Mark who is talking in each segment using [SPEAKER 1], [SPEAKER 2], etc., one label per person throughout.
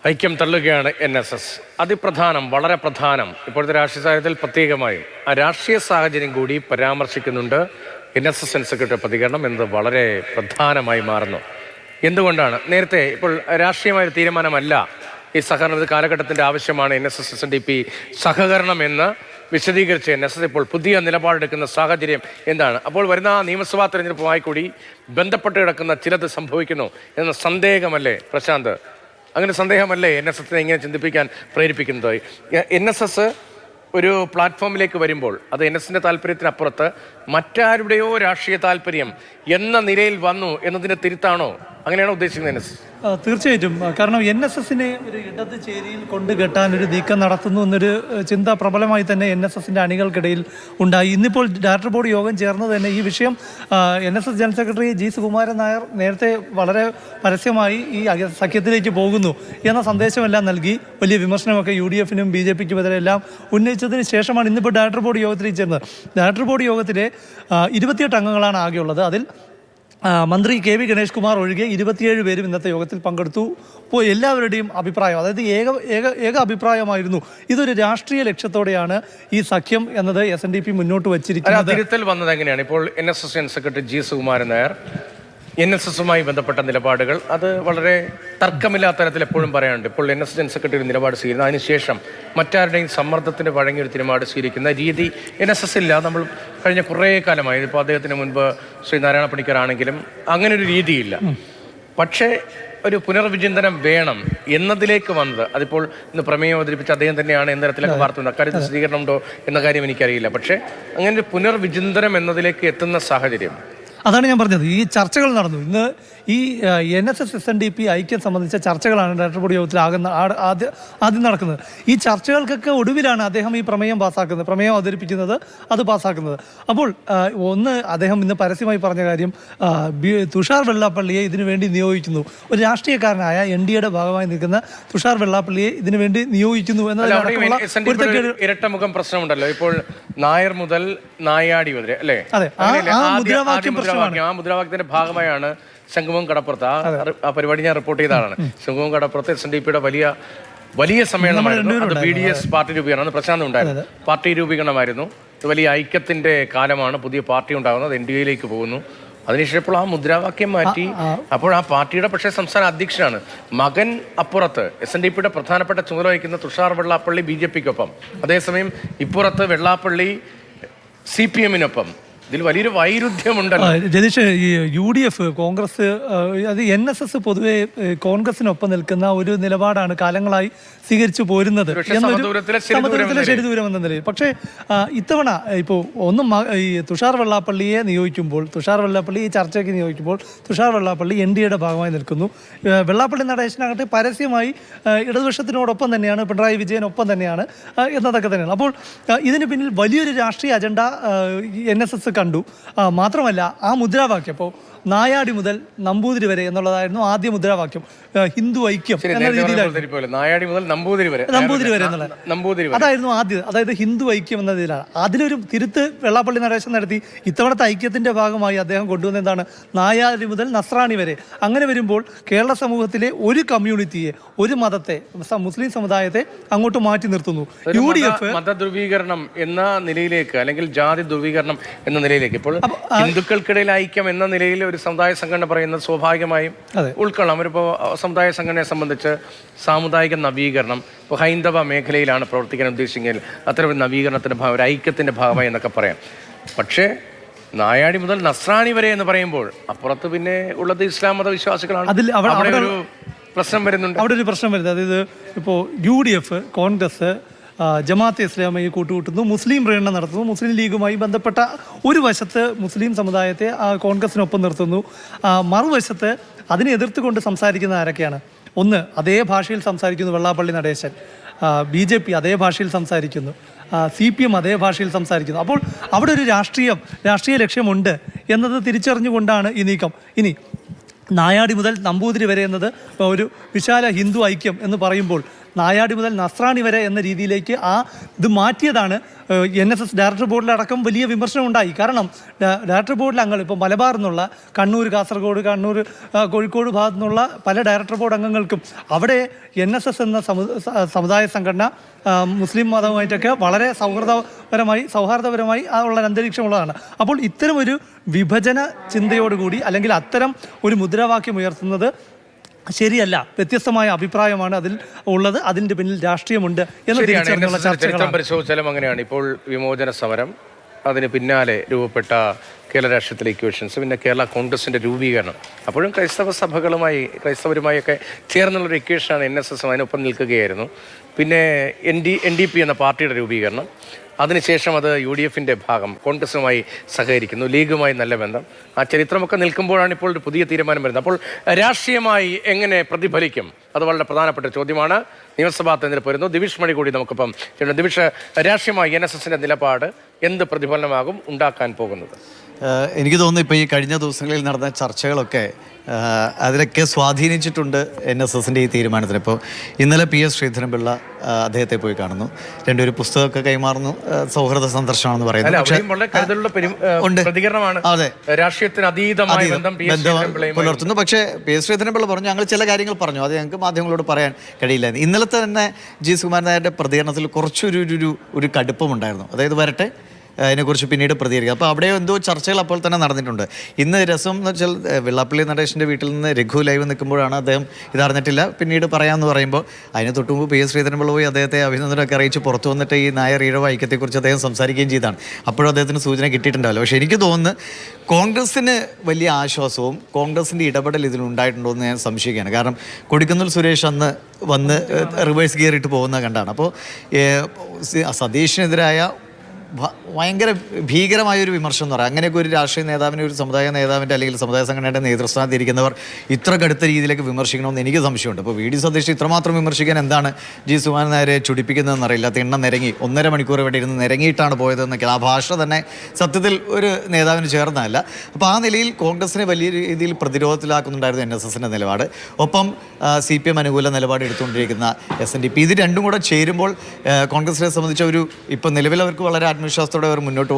[SPEAKER 1] ഐക്യം തള്ളുകയാണ് NSS. അതിപ്രധാനം, വളരെ പ്രധാനം. ഇപ്പോഴത്തെ രാഷ്ട്രീയ സാഹചര്യത്തിൽ പ്രത്യേകമായി ആ രാഷ്ട്രീയ സാഹചര്യം കൂടി പരാമർശിക്കുന്നുണ്ട്. NSS സെക്രട്ടറി പ്രതികരണം എന്നത് വളരെ പ്രധാനമായി മാറുന്നു. എന്തുകൊണ്ടാണ്? നേരത്തെ ഇപ്പോൾ രാഷ്ട്രീയമായ തീരുമാനമല്ല ഈ സഹകരണ കാലഘട്ടത്തിൻ്റെ ആവശ്യമാണ് NSS SNDP സഹകരണം എന്ന് വിശദീകരിച്ച് NSS ഇപ്പോൾ പുതിയ നിലപാടെടുക്കുന്ന സാഹചര്യം എന്താണ്? അപ്പോൾ വരുന്ന നിയമസഭാ തെരഞ്ഞെടുപ്പുമായി കൂടി ബന്ധപ്പെട്ട് കിടക്കുന്ന ചിലത് സംഭവിക്കുന്നു എന്ന സന്ദേഹമല്ലേ പ്രശാന്ത്? അങ്ങനെ സന്ദേഹമല്ലേ NSSനെ ഇങ്ങനെ ചിന്തിപ്പിക്കാൻ പ്രേരിപ്പിക്കുന്നത്? NSS ഒരു പ്ലാറ്റ്ഫോമിലേക്ക് വരുമ്പോൾ അത് NSSൻ്റെ താല്പര്യത്തിനപ്പുറത്ത് മറ്റാരുടെയോ രാഷ്ട്രീയ താല്പര്യം എന്ന നിലയിൽ വന്നു എന്നതിൻ്റെ തിരുത്താണോ? അങ്ങനെയാണോ ഉദ്ദേശിക്കുന്നത് NSS?
[SPEAKER 2] തീർച്ചയായിട്ടും. കാരണം NSSനെ ഒരു ഇടത് ചേരിയിൽ കൊണ്ടുകെട്ടാൻ ഒരു നീക്കം നടത്തുന്നു എന്നൊരു ചിന്ത പ്രബലമായി തന്നെ NSSൻ്റെ അണികൾക്കിടയിൽ ഉണ്ടായി. ഇന്നിപ്പോൾ ഡയറക്ടർ ബോർഡ് യോഗം ചേർന്നത് തന്നെ ഈ വിഷയം NSS general secretary G. Sukumaran Nair നേരത്തെ വളരെ പരസ്യമായി ഈ സഖ്യത്തിലേക്ക് പോകുന്നു എന്ന സന്ദേശമെല്ലാം നൽകി വലിയ വിമർശനമൊക്കെ UDFനും BJPക്കും എതിരെ എല്ലാം ഉന്നയിച്ചതിന് ശേഷമാണ് ഇന്നിപ്പോൾ ഡയറക്ടർ ബോർഡ് യോഗത്തിലേക്ക് ചേർന്നത്. ഡയറക്ടർ ബോർഡ് യോഗത്തിലെ 28 അംഗങ്ങളാണ് ആകെയുള്ളത്. അതിൽ മന്ത്രി KV ഗണേഷ് കുമാർ ഒഴികെ 27 പേരും ഇന്നത്തെ യോഗത്തിൽ പങ്കെടുത്തു. അപ്പോൾ എല്ലാവരുടെയും അഭിപ്രായം, അതായത് ഏക അഭിപ്രായമായിരുന്നു ഇതൊരു രാഷ്ട്രീയ ലക്ഷ്യത്തോടെയാണ് ഈ സഖ്യം എന്നത് SNDP മുന്നോട്ട് വച്ചിരിക്കുന്നത്.
[SPEAKER 1] തിരുത്തൽ വന്നത് എങ്ങനെയാണ്? ഇപ്പോൾ NSS general secretary G. Sukumaran Nair NSSുമായി ബന്ധപ്പെട്ട നിലപാടുകൾ അത് വളരെ തർക്കമില്ലാത്ത തരത്തിൽ എപ്പോഴും പറയാനുണ്ട്. ഇപ്പോൾ NSS ജനറൽ സെക്രട്ടറി ഒരു നിലപാട് സ്വീകരിക്കുന്നത്, അതിനുശേഷം മറ്റാരുടെയും സമ്മർദ്ദത്തിന് വഴങ്ങിയൊരു നിലപാട് സ്വീകരിക്കുന്ന രീതി NSS ഇല്ല. നമ്മൾ കഴിഞ്ഞ കുറേ കാലമായി, ഇപ്പോൾ അദ്ദേഹത്തിന് മുൻപ് ശ്രീ നാരായണ പണിക്കരാണെങ്കിലും അങ്ങനെ ഒരു രീതിയില്ല. പക്ഷേ ഒരു പുനർവിചിന്തനം വേണം എന്നതിലേക്ക് വന്നത്, അതിപ്പോൾ ഇന്ന് പ്രമേയം അവതരിപ്പിച്ച അദ്ദേഹം തന്നെയാണ് എന്ന തരത്തിലൊക്കെ വാർത്ത. അക്കാര്യത്തിൽ സ്ഥിരീകരണം ഉണ്ടോ എന്ന കാര്യം എനിക്കറിയില്ല. പക്ഷേ അങ്ങനെ ഒരു പുനർവിചിന്തനം എന്നതിലേക്ക് എത്തുന്ന സാഹചര്യം,
[SPEAKER 2] അതാണ് ഞാൻ പറഞ്ഞത്. ഈ ചർച്ചകൾ നടന്നു. ഇന്ന് ഈ NSS SNDP ഐക്യം സംബന്ധിച്ച ചർച്ചകളാണ് ഡയറക്ടർ ബോർഡ് യോഗത്തിൽ ആദ്യം നടക്കുന്നത്. ഈ ചർച്ചകൾക്കൊക്കെ ഒടുവിലാണ് അദ്ദേഹം ഈ പ്രമേയം പാസ്സാക്കുന്നത്, പ്രമേയം അവതരിപ്പിക്കുന്നത്, അത് പാസ്സാക്കുന്നത്. അപ്പോൾ ഒന്ന്, അദ്ദേഹം ഇന്ന് പരസ്യമായി പറഞ്ഞ കാര്യം, തുഷാർ വെള്ളാപ്പള്ളിയെ ഇതിനു വേണ്ടി നിയോഗിക്കുന്നു, ഒരു രാഷ്ട്രീയക്കാരനായ NDAയുടെ ഭാഗമായി നിൽക്കുന്ന തുഷാർ വെള്ളാപ്പള്ളിയെ ഇതിനു വേണ്ടി നിയോഗിക്കുന്നു എന്നതിനുള്ള
[SPEAKER 1] ഇരട്ടമുഖം പ്രശ്നമുണ്ടല്ലോ. ഇപ്പോൾ നായർ മുതൽ നായാടി വരെ അല്ലേ?
[SPEAKER 2] അതെ, ആ
[SPEAKER 1] മുദ്രാവാക്യത്തിന്റെ ഭാഗമായാണ് ശംഖുമുഖം കടപ്പുറത്ത്, ആ പരിപാടി ഞാൻ റിപ്പോർട്ട് ചെയ്തതാണ്. ശംഖുമുഖം കടപ്പുറത്ത് SNDPയുടെ വലിയ സമ്മേളനമായിരുന്നു. അത് BDS പാർട്ടി രൂപീകരണം, പ്രശാന്ത് ഉണ്ടായിരുന്നു, പാർട്ടി രൂപീകരണമായിരുന്നു. വലിയ ഐക്യത്തിന്റെ കാലമാണ്. പുതിയ പാർട്ടി ഉണ്ടാകുന്നത്, NDAയിലേക്ക് പോകുന്നു. അതിനുശേഷം ഇപ്പോൾ ആ മുദ്രാവാക്യം മാറ്റി. അപ്പോൾ ആ പാർട്ടിയുടെ പക്ഷേ സംസ്ഥാന അധ്യക്ഷനാണ് മകൻ അപ്പുറത്ത് SNDPയുടെ പ്രധാനപ്പെട്ട ചുമതല വഹിക്കുന്ന തുഷാർ വെള്ളാപ്പള്ളി BJPക്കൊപ്പം, അതേസമയം ഇപ്പുറത്ത് വെള്ളാപ്പള്ളി CPMനൊപ്പം. ഇതിൽ വലിയൊരു വൈരുദ്ധ്യമുണ്ടല്ലോ
[SPEAKER 2] ജതീഷ്. ഈ UDF, കോൺഗ്രസ്, അത് NSS പൊതുവെ കോൺഗ്രസിനൊപ്പം നിൽക്കുന്ന ഒരു നിലപാടാണ് കാലങ്ങളായി സ്വീകരിച്ചു പോരുന്നത്, സമദൂരത്തിലെ ശരിദൂരം എന്ന നിലയിൽ. പക്ഷേ ഇത്തവണ ഇപ്പോൾ ഈ തുഷാർ വെള്ളാപ്പള്ളിയെ നിയോഗിക്കുമ്പോൾ, തുഷാർ വെള്ളാപ്പള്ളി ഈ ചർച്ചയ്ക്ക് നിയോഗിക്കുമ്പോൾ തുഷാർ വെള്ളാപ്പള്ളി NDAയുടെ ഭാഗമായി നിൽക്കുന്നു. വെള്ളാപ്പള്ളി നടേശനാകട്ടെ പരസ്യമായി ഇടതുപക്ഷത്തിനോടൊപ്പം തന്നെയാണ്, പിണറായി വിജയനൊപ്പം തന്നെയാണ് എന്നതൊക്കെ തന്നെയാണ്. അപ്പോൾ ഇതിന് പിന്നിൽ വലിയൊരു രാഷ്ട്രീയ അജണ്ട NSS കണ്ടു. മാത്രമല്ല ആ മുദ്രാവാക്യം, ഇപ്പോൾ നായാടി മുതൽ നമ്പൂതിരി വരെ എന്നുള്ളതായിരുന്നു ആദ്യ മുദ്രാവാക്യം. ഹിന്ദു ഐക്യം എന്ന രീതിയിലായിരുന്നു, നമ്പൂതിരി വരെ അതായിരുന്നു ആദ്യം. അതായത് ഹിന്ദു ഐക്യം എന്ന രീതിയിലാണ്. അതിലൊരു തിരുത്ത് വെള്ളാപ്പള്ളി നടേശൻ നടത്തി. ഇത്തവണത്തെ ഐക്യത്തിന്റെ ഭാഗമായി അദ്ദേഹം കൊണ്ടുവന്ന എന്താണ്, നായാടി മുതൽ നസ്രാണി വരെ. അങ്ങനെ വരുമ്പോൾ കേരള സമൂഹത്തിലെ ഒരു കമ്മ്യൂണിറ്റിയെ, ഒരു മതത്തെ, മുസ്ലിം സമുദായത്തെ അങ്ങോട്ട് മാറ്റി നിർത്തുന്നു. UDF
[SPEAKER 1] മതധ്രുവീകരണം എന്ന നിലയിലേക്ക്, അല്ലെങ്കിൽ ജാതി ധ്രുവീകരണം എന്ന നിലയിലേക്ക്, ഇപ്പോൾ ഹിന്ദുക്കൾക്കിടയിൽ ഐക്യം എന്ന നിലയിൽ ഒരു സമുദായ സംഘടന പറയുന്നത് സ്വാഭാവികമായും ഉൾക്കൊള്ളാം. അവരിപ്പോൾ സമുദായ സംഘടനയെ സംബന്ധിച്ച് സാമുദായിക നവീകരണം, ഇപ്പോൾ ഹൈന്ദവ മേഖലയിലാണ് പ്രവർത്തിക്കാൻ ഉദ്ദേശിക്കുന്നത്, അത്തരം ഒരു നവീകരണത്തിന്റെ ഭാഗം, ഒരു ഐക്യത്തിന്റെ ഭാഗമായി എന്നൊക്കെ പറയാം. പക്ഷേ നായാടി മുതൽ നസ്രാണി വരെ എന്ന് പറയുമ്പോൾ അപ്പുറത്ത് പിന്നെ ഉള്ളത് ഇസ്ലാം മത വിശ്വാസികളാണ്. അവിടെ ഒരു പ്രശ്നം വരുന്നുണ്ട്.
[SPEAKER 2] അവിടെ ഒരു പ്രശ്നം വരുന്നത്, അതായത് ഇപ്പോൾ UDF, കോൺഗ്രസ്, ജമാഅത്തെ ഇസ്ലാമിയെ കൂട്ടുകൂട്ടുന്നു, മുസ്ലിം പ്രേരണ നടത്തുന്നു, മുസ്ലിം ലീഗുമായി ബന്ധപ്പെട്ട ഒരു വശത്ത് മുസ്ലിം സമുദായത്തെ കോൺഗ്രസിനൊപ്പം നിർത്തുന്നു, മറുവശത്ത് അതിനെ എതിർത്തുകൊണ്ട് സംസാരിക്കുന്ന ആരൊക്കെയാണ്? ഒന്ന്, അതേ ഭാഷയിൽ സംസാരിക്കുന്നു വെള്ളാപ്പള്ളി നടേശൻ, BJP അതേ ഭാഷയിൽ സംസാരിക്കുന്നു, CPM അതേ ഭാഷയിൽ സംസാരിക്കുന്നു. അപ്പോൾ അവിടെ ഒരു രാഷ്ട്രീയ ലക്ഷ്യമുണ്ട് എന്നത് തിരിച്ചറിഞ്ഞുകൊണ്ടാണ് ഈ നീക്കം. ഇനി നായാടി മുതൽ നമ്പൂതിരി വരെ എന്നത് ഒരു വിശാല ഹിന്ദു ഐക്യം എന്ന് പറയുമ്പോൾ നായാടി മുതൽ നസ്രാണി വരെ എന്ന രീതിയിലേക്ക് ഇത് മാറ്റിയതാണ്. NSS ഡയറക്ടർ ബോർഡിലടക്കം വലിയ വിമർശനം ഉണ്ടായി. കാരണം ഡയറക്ടർ ബോർഡിൽ അംഗങ്ങൾ ഇപ്പോൾ മലബാർ എന്നുള്ള കണ്ണൂർ, കാസർഗോഡ്, കോഴിക്കോട് ഭാഗത്തു നിന്നുള്ള പല ഡയറക്ടർ ബോർഡ് അംഗങ്ങൾക്കും അവിടെ NSS എന്ന സമുദായ സംഘടന മുസ്ലിം മതവുമായിട്ടൊക്കെ വളരെ സൗഹാർദ്ദപരമായി ഉള്ള അന്തരീക്ഷമുള്ളതാണ്. അപ്പോൾ ഇത്തരമൊരു വിഭജന ചിന്തയോടുകൂടി അല്ലെങ്കിൽ അത്തരം ഒരു മുദ്രാവാക്യം ഉയർത്തുന്നത് ശരിയല്ല. വ്യത്യസ്തമായ അഭിപ്രായമാണ് അതിൽ ഉള്ളത്. അതിൻ്റെ പിന്നിൽ രാഷ്ട്രീയമുണ്ട് എന്ന് തിരിച്ചറിഞ്ഞുള്ള ചർച്ചകൾ
[SPEAKER 1] പരിശോധിച്ചാലും അങ്ങനെയാണ്. ഇപ്പോൾ വിമോചന സമരം, അതിന് പിന്നാലെ രൂപപ്പെട്ട കേരള രാഷ്ട്രീയത്തിലെ ഇക്വേഷൻസ്, പിന്നെ കേരള കോൺഗ്രസിൻ്റെ രൂപീകരണം, അപ്പോഴും ക്രൈസ്തവരുമായൊക്കെ ചേർന്നുള്ളൊരു ഇക്വേഷനാണ് NSS അതിനൊപ്പം നിൽക്കുകയായിരുന്നു. പിന്നെ NDP എന്ന പാർട്ടിയുടെ രൂപീകരണം, അതിനുശേഷം അത് UDFൻ്റെ ഭാഗം, കോൺഗ്രസുമായി സഹകരിക്കുന്നു, ലീഗുമായി നല്ല ബന്ധം, ആ ചരിത്രമൊക്കെ നിൽക്കുമ്പോഴാണ് ഇപ്പോൾ ഒരു പുതിയ തീരുമാനം വരുന്നത്. അപ്പോൾ രാഷ്ട്രീയമായി എങ്ങനെ പ്രതിഫലിക്കും? അത് വളരെ പ്രധാനപ്പെട്ട ചോദ്യമാണ്. നിയമസഭാ തെരഞ്ഞെടുപ്പ് വരുന്നു. ദിവിഷ് മണി കൂടി നമുക്കിപ്പം ദിവിഷ്, രാഷ്ട്രീയമായി NSSൻ്റെ നിലപാട് എന്ത് പ്രതിഫലനമാകും ഉണ്ടാക്കാൻ പോകുന്നത്?
[SPEAKER 3] എനിക്ക് തോന്നുന്നു ഇപ്പോൾ ഈ കഴിഞ്ഞ ദിവസങ്ങളിൽ നടന്ന ചർച്ചകളൊക്കെ അതിലൊക്കെ സ്വാധീനിച്ചിട്ടുണ്ട് NSSൻ്റെ ഈ തീരുമാനത്തിന്. ഇപ്പോൾ ഇന്നലെ PS ശ്രീധരൻപിള്ള അദ്ദേഹത്തെ പോയി കാണുന്നു, രണ്ടൊരു പുസ്തകമൊക്കെ കൈമാറുന്നു, സൗഹൃദ സന്ദർശനമാണെന്ന് പറയുന്നു. അതെ,
[SPEAKER 1] രാഷ്ട്രീയത്തിന് അതീതമായ ബന്ധം
[SPEAKER 3] പുലർത്തുന്നു. പക്ഷേ PS ശ്രീധരൻപിള്ള പറഞ്ഞു ഞങ്ങൾ ചില കാര്യങ്ങൾ പറഞ്ഞു, അത് ഞങ്ങൾക്ക് മാധ്യമങ്ങളോട് പറയാൻ കഴിയില്ല. ഇന്നലത്തെ തന്നെ സുകുമാരൻ നായരുടെ പ്രതികരണത്തിൽ കുറച്ചൊരു കടുപ്പമുണ്ടായിരുന്നു. അതായത് വരട്ടെ, അതിനെക്കുറിച്ച് പിന്നീട് പ്രതികരിക്കുക. അപ്പോൾ അവിടെ എന്തോ ചർച്ചകൾ അപ്പോൾ തന്നെ നടന്നിട്ടുണ്ട്. ഇന്ന് രസം എന്ന് വെച്ചാൽ വെള്ളാപ്പള്ളി നടേശൻ്റെ വീട്ടിൽ നിന്ന് രഘു ലൈവ് നിൽക്കുമ്പോഴാണ് അദ്ദേഹം ഇതറിഞ്ഞിട്ടില്ല, പിന്നീട് പറയാമെന്ന് പറയുമ്പോൾ അതിന് തൊട്ടുമുമ്പ് PS ശ്രീധരൻപിള്ള പോയി അദ്ദേഹത്തെ അഭിനന്ദനമൊക്കെ അറിയിച്ച് പുറത്തു വന്നിട്ട് ഈ നായർ ഈഴവ ഐക്യത്തെക്കുറിച്ച് അദ്ദേഹം സംസാരിക്കുകയും ചെയ്താണ്. അപ്പോഴും അദ്ദേഹത്തിന് സൂചന കിട്ടിയിട്ടുണ്ടാവില്ല. പക്ഷേ എനിക്ക് തോന്നുന്നു കോൺഗ്രസ്സിന് വലിയ ആശ്വാസവും കോൺഗ്രസിൻ്റെ ഇടപെടൽ ഇതിലുണ്ടായിട്ടുണ്ടോ എന്ന് ഞാൻ സംശയിക്കുകയാണ്. കാരണം കൊടിക്കുന്നിൽ സുരേഷ് അന്ന് വന്ന് റിവേഴ്സ് ഗിയർ ഇട്ട് പോകുന്നത് കണ്ടാണ്. അപ്പോൾ സതീഷിനെതിരായ ഭയങ്കര ഭീകരമായൊരു വിമർശനം എന്ന് പറയാം. അങ്ങനെയൊക്കെ ഒരു രാഷ്ട്രീയ നേതാവിനെ, ഒരു സമുദായ നേതാവിൻ്റെ അല്ലെങ്കിൽ സമുദായ സംഘടനയുടെ നേതൃസ്ഥാനത്തിരിക്കുന്നവർ ഇത്ര കടുത്ത രീതിയിലേക്ക് വിമർശിക്കണമെന്ന് എനിക്ക് സംശയമുണ്ട്. അപ്പോൾ VD സതീഷ് ഇത്രമാത്രം വിമർശിക്കാൻ എന്താണ് സുകുമാരൻ നായരെ ചുടിപ്പിക്കുന്നതെന്ന് അറിയില്ല. തിണ്ണ നിരങ്ങി 1.5 മണിക്കൂർ ഇവിടെ ഇരുന്ന് നിരങ്ങിയിട്ടാണ് പോയതെന്നൊക്കെ ആ ഭാഷ തന്നെ സത്യത്തിൽ ഒരു നേതാവിന് ചേർന്നതല്ല. അപ്പോൾ ആ നിലയിൽ കോൺഗ്രസിനെ വലിയ രീതിയിൽ പ്രതിരോധത്തിലാക്കുന്നുണ്ടായിരുന്നു NSSൻ്റെ നിലപാട്. ഒപ്പം CPM അനുകൂല നിലപാട് എടുത്തുകൊണ്ടിരിക്കുന്ന SNDP, ഇത് രണ്ടും കൂടെ ചേരുമ്പോൾ കോൺഗ്രസിനെ സംബന്ധിച്ച ഇപ്പം നിലവിൽ അവർക്ക് വളരെ ആത്മവിശ്വാസത്തോടെ അവർ മുന്നോട്ട്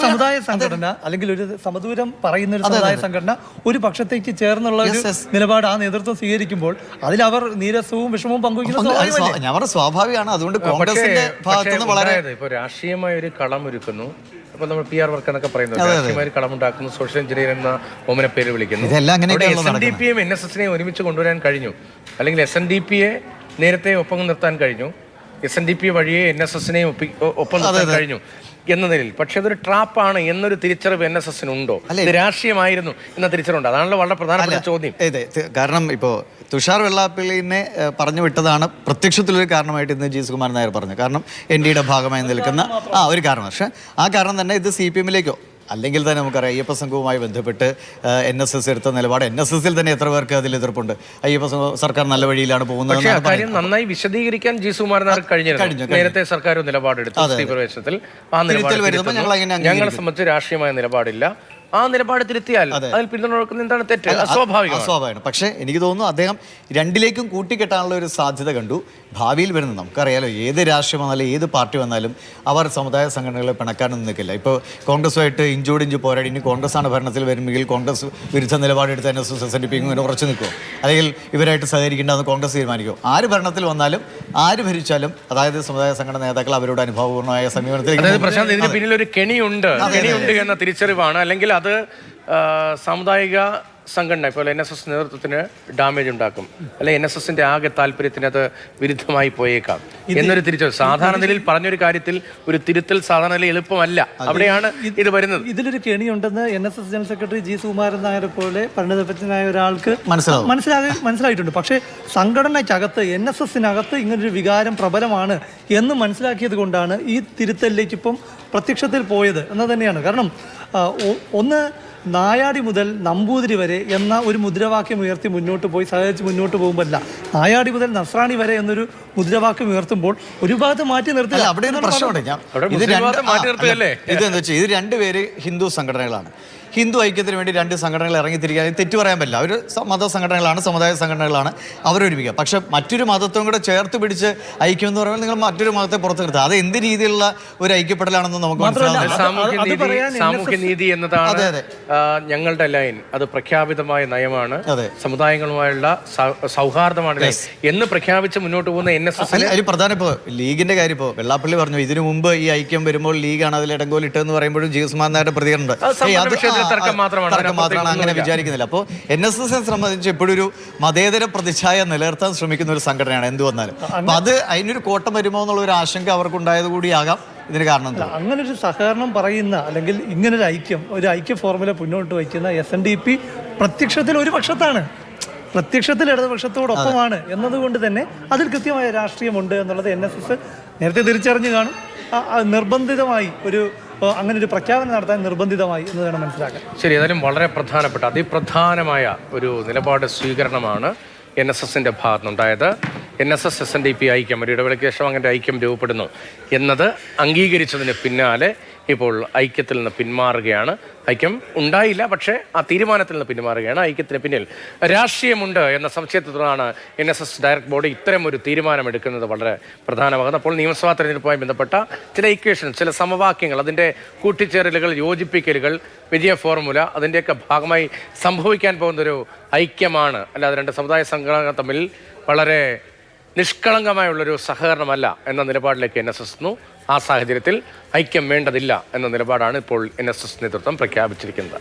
[SPEAKER 2] സമുദായ സംഘടന അല്ലെങ്കിൽ ഒരു സമദൂരം പറയുന്ന ഒരു സമുദായ സംഘടന ഒരു പക്ഷത്തേക്ക് ചേർന്നുള്ള ഒരു നിലപാട് ആ നേതൃത്വം സ്വീകരിക്കുമ്പോൾ അതിൽ അവർ നീരസവും വിഷമവും പങ്കുവയ്ക്കുന്നത്
[SPEAKER 3] സ്വാഭാവികമാണ്. അതുകൊണ്ട് കോൺഗ്രസിന്റെ ഭാഗത്തുനിന്ന് വളരെ
[SPEAKER 1] ഇപ്പോൾ രാഷ്ട്രീയമായ ഒരു കളമൊരുക്കുന്നു. അപ്പോൾ നമ്മൾ PR വർക്ക് എന്നൊക്കെ പറയുന്നത് രാഷ്ട്രീയമായ കളമുണ്ടാക്കുന്നു, സോഷ്യൽ എഞ്ചിനീയർ എന്ന ഓമന പേര് വിളിക്കുന്നു. SNDPയും NSSനെയും ഒരുമിച്ച് കൊണ്ടുവരാൻ കഴിഞ്ഞു, അല്ലെങ്കിൽ SNDPയെ നേരത്തെ ഒപ്പം നിർത്താൻ കഴിഞ്ഞു, SNDP വഴിയെ NSSനെയും ഒപ്പം നിർത്താൻ കഴിഞ്ഞു എന്ന നിലയിൽ. പക്ഷെ അതൊരു ട്രാപ്പാണ് എന്നൊരു തിരിച്ചറിവ് NSSനുണ്ടോ? ഇത് രാഷ്ട്രീയമായിരുന്നു എന്ന തിരിച്ചറിവുണ്ട്. അതാണല്ലോ വളരെ പ്രധാനപ്പെട്ട ചോദ്യം.
[SPEAKER 3] കാരണം ഇപ്പോൾ തുഷാർ വെള്ളാപ്പള്ളിനെ പറഞ്ഞു വിട്ടതാണ് പ്രത്യക്ഷത്തിലൊരു കാരണമായിട്ട് ഇന്ന് സുകുമാരൻ നായർ പറഞ്ഞു. കാരണം NDയുടെ ഭാഗമായി നിൽക്കുന്ന ഒരു കാരണം. പക്ഷേ ആ കാരണം തന്നെ ഇത് CPMലേക്കോ അല്ലെങ്കിൽ തന്നെ നമുക്കറിയാം അയ്യപ്പ സംഘവുമായി ബന്ധപ്പെട്ട് NSS എടുത്ത നിലപാട്, NSSൽ തന്നെ എത്ര പേർക്ക് അതിൽ എതിർപ്പുണ്ട്. അയ്യപ്പ സർക്കാർ നല്ല വഴിയിലാണ് പോകുന്നത്.
[SPEAKER 1] നന്നായി വിശദീകരിക്കാൻ സുകുമാരൻ നായർ കഴിഞ്ഞു. നേരത്തെ സർക്കാർ നിലപാടെടുത്തു പ്രവേശനത്തിൽ. ആ നിലപാട് ഞങ്ങളെ സംബന്ധിച്ച് രാഷ്ട്രീയമായ നിലപാടില്ല. ആ നിലപാട് തിരുത്തിയാൽ അതിൽ പിന്തുണക്കുന്ന എന്താണ് തെറ്റ്?
[SPEAKER 3] അസ്വാഭാവികമാണ്. പക്ഷേ എനിക്ക് തോന്നുന്നു അദ്ദേഹം രണ്ടിലേക്കും കൂട്ടിക്കെട്ടാനുള്ള ഒരു സാധ്യത കണ്ടു. ഭാവിയിൽ വരുന്നത് നമുക്കറിയാലോ, ഏത് രാഷ്ട്രീയം വന്നാലും ഏത് പാർട്ടി വന്നാലും അവർ സമുദായ സംഘടനകളെ പിണക്കാനൊന്നും നിൽക്കില്ല. ഇപ്പോൾ കോൺഗ്രസുമായിട്ട് ഇഞ്ചോടിഞ്ച് പോരാടി ഇനി കോൺഗ്രസ്സാണ് ഭരണത്തിൽ വരുമെങ്കിൽ കോൺഗ്രസ് വിരുദ്ധ നിലപാടെടുത്ത് NSS SNDP ഇങ്ങനെ ഉറച്ചു നിൽക്കുമോ, അല്ലെങ്കിൽ ഇവരായിട്ട് സഹകരിക്കേണ്ടതെന്ന് കോൺഗ്രസ് തീരുമാനിക്കുമോ? ആര് ഭരണത്തിൽ വന്നാലും ആര് ഭരിച്ചാലും, അതായത് സമുദായ സംഘടന നേതാക്കൾ അവരുടെ അനുഭവപൂർണ്ണമായ സമീപനത്തിൽ
[SPEAKER 1] പ്രശാന്ത് ഇതിന് പിന്നിലൊരു കെണിയുണ്ട് എന്ന തിരിച്ചറിവാണ്. അല്ലെങ്കിൽ അത് സാമുദായിക സംഘടന ഇപ്പോൾ NSS നേതൃത്വത്തിന് ഡാമേജ് ഉണ്ടാക്കും, അല്ലെങ്കിൽ NSSന്റെ ആകെ താല്പര്യത്തിന് അത് വിരുദ്ധമായി പോയേക്കാം എന്നൊരു തിരിച്ചറിവ്. സാധാരണ നിലയിൽ പറഞ്ഞൊരു കാര്യത്തിൽ ഒരു തിരുത്തൽ സാധാരണ നിലയിൽ എളുപ്പമല്ല. അവിടെയാണ് ഇത് വരുന്നത്.
[SPEAKER 2] ഇതിലൊരു കെണിയുണ്ടെന്ന് NSS ജനറൽ സെക്രട്ടറി സുകുമാരൻ നായരെ പോലെ പരിണതപരനായ ഒരാൾക്ക് മനസ്സിലായിട്ടുണ്ട്. പക്ഷേ സംഘടനയ്ക്കകത്ത് NSSനകത്ത് ഇങ്ങനൊരു വികാരം പ്രബലമാണ് എന്ന് മനസ്സിലാക്കിയത് കൊണ്ടാണ് ഈ തിരുത്തലിലേക്ക് ഇപ്പം പ്രത്യക്ഷത്തിൽ പോയത് എന്ന് തന്നെയാണ്. കാരണം ഒന്ന്, നായാടി മുതൽ നമ്പൂതിരി വരെ എന്ന ഒരു മുദ്രാവാക്യം ഉയർത്തി മുന്നോട്ട് പോയി സഹകരിച്ച് മുന്നോട്ട് പോകുമ്പോഴല്ല, നായാടി മുതൽ നസ്രാണി വരെ എന്നൊരു മുദ്രാവാക്യം ഉയർത്തുമ്പോൾ ഒരു ഭാഗത്ത് മാറ്റി നിർത്തില്ല.
[SPEAKER 3] അവിടെ പ്രശ്നമുണ്ട്. ഇത് രണ്ടുപേര് ഹിന്ദു സംഘടനകളാണ്. ഹിന്ദു ഐക്യത്തിന് വേണ്ടി രണ്ട് സംഘടനകൾ ഇറങ്ങിത്തിരിക്കാൻ തെറ്റു പറയാൻ പറ്റില്ല. അവർ മത സംഘടനകളാണ്, സമുദായ സംഘടനകളാണ്, അവരൊരുമിക്കുക. പക്ഷെ മറ്റൊരു മതത്വം കൂടെ ചേർത്ത് പിടിച്ച് ഐക്യം എന്ന് പറയുമ്പോൾ നിങ്ങൾ മറ്റൊരു മതത്തെ പുറത്ത് നിർത്തുക. അത് എന്ത് രീതിയിലുള്ള ഒരു ഐക്യപ്പെടലാണെന്ന് നമുക്ക് മനസ്സിലാവുന്നില്ല.
[SPEAKER 1] സാമൂഹ്യനീതി എന്നതാണ് ഞങ്ങളുടെ ലൈൻ. അത് പ്രഖ്യാപിതമായ നയമാണ്. സമുദായങ്ങളുമായുള്ള സൗഹാർദ്ദമാണ് ലൈൻ എന്ന് പ്രഖ്യാപിച്ച് മുന്നോട്ട് പോകുന്ന NSS
[SPEAKER 3] അതിൽ പ്രധാനം ഇപ്പോൾ ലീഗിന്റെ കാര്യം ഇപ്പോൾ വെള്ളാപ്പള്ളി പറഞ്ഞു ഇതിനു മുമ്പ് ഈ ഐക്യം വരുമ്പോൾ ലീഗാണ് അതിൽ ഇടങ്കോൽ ഇട്ടെന്ന് പറയുമ്പോഴും ജീവസ്മാൻ നായരുടെ പ്രതികരണമുണ്ട്. തർക്കം മാത്രമാണ്, അങ്ങനെ വിചാരിക്കുന്നില്ല. അപ്പോൾ NSS സംബന്ധിച്ച് എപ്പോഴും ഒരു മതേതര പ്രതിച്ഛായ നിലനിർത്താൻ ശ്രമിക്കുന്ന ഒരു സംഘടനയാണ് എന്ത് വന്നാലും. അപ്പൊ അത് അതിനൊരു കോട്ടം വരുമോ എന്നുള്ള ഒരു ആശങ്ക അവർക്കുണ്ടായത് കൂടിയാകാം ഇതിന് കാരണം.
[SPEAKER 2] അങ്ങനെ ഒരു സഹകരണം പറയുന്ന അല്ലെങ്കിൽ ഇങ്ങനൊരു ഒരു ഐക്യ ഫോർമുല മുന്നോട്ട് വയ്ക്കുന്ന SNDP പ്രത്യക്ഷത്തിൽ ഒരു പക്ഷത്താണ്, പ്രത്യക്ഷത്തിൽ ഇടതുപക്ഷത്തോടൊപ്പമാണ് എന്നതുകൊണ്ട് തന്നെ അതിൽ കൃത്യമായ രാഷ്ട്രീയമുണ്ട് എന്നുള്ളത് NSS നേരത്തെ തിരിച്ചറിഞ്ഞു കാണും. നിർബന്ധിതമായി അങ്ങനെ ഒരു പ്രഖ്യാപനം നടത്താൻ നിർബന്ധിതമായി എന്ന് വേണം മനസ്സിലാക്കാൻ.
[SPEAKER 1] ശരി, ഏതായാലും വളരെ പ്രധാനപ്പെട്ട അതിപ്രധാനമായ ഒരു നിലപാട് സ്വീകരണമാണ് NSSന്റെ ഭാഗത്തുനിന്നുണ്ടായത്. NSS SNDP ഐക്യം ഒരു ഇടവേളയ്ക്ക് ശേഷം അങ്ങനെ ഐക്യം രൂപപ്പെടുന്നു എന്നത് അംഗീകരിച്ചതിന് പിന്നാലെ ഇപ്പോൾ ഐക്യത്തിൽ നിന്ന് പിന്മാറുകയാണ്. ഐക്യം ഉണ്ടായില്ല, പക്ഷേ ആ തീരുമാനത്തിൽ നിന്ന് പിന്മാറുകയാണ്. ഐക്യത്തിന് പിന്നിൽ രാഷ്ട്രീയമുണ്ട് എന്ന സംശയത്തിലാണ് NSS ഡയറക്ട് ബോർഡ് ഇത്തരം ഒരു തീരുമാനമെടുക്കുന്നത് വളരെ പ്രധാനമാകുന്നത്. അപ്പോൾ നിയമസഭാ തെരഞ്ഞെടുപ്പുമായി ബന്ധപ്പെട്ട ചില ഇക്വേഷൻസ്, ചില സമവാക്യങ്ങൾ, അതിൻ്റെ കൂട്ടിച്ചേരലുകൾ, യോജിപ്പിക്കലുകൾ, വിജയ ഫോർമുല, അതിൻ്റെയൊക്കെ ഭാഗമായി സംഭവിക്കാൻ പോകുന്നൊരു ഐക്യമാണ്. അല്ലാതെ രണ്ട് സമുദായ സംഘടനകൾ തമ്മിൽ വളരെ നിഷ്കളങ്കമായുള്ളൊരു സഹകരണമല്ല എന്ന നിലപാടിലേക്ക് NSS എത്തുന്നു. ആ സാഹചര്യത്തിൽ ഐക്യം വേണ്ടതില്ല എന്ന നിലപാടാണ് ഇപ്പോൾ NSS നേതൃത്വം പ്രഖ്യാപിച്ചിരിക്കുന്നത്.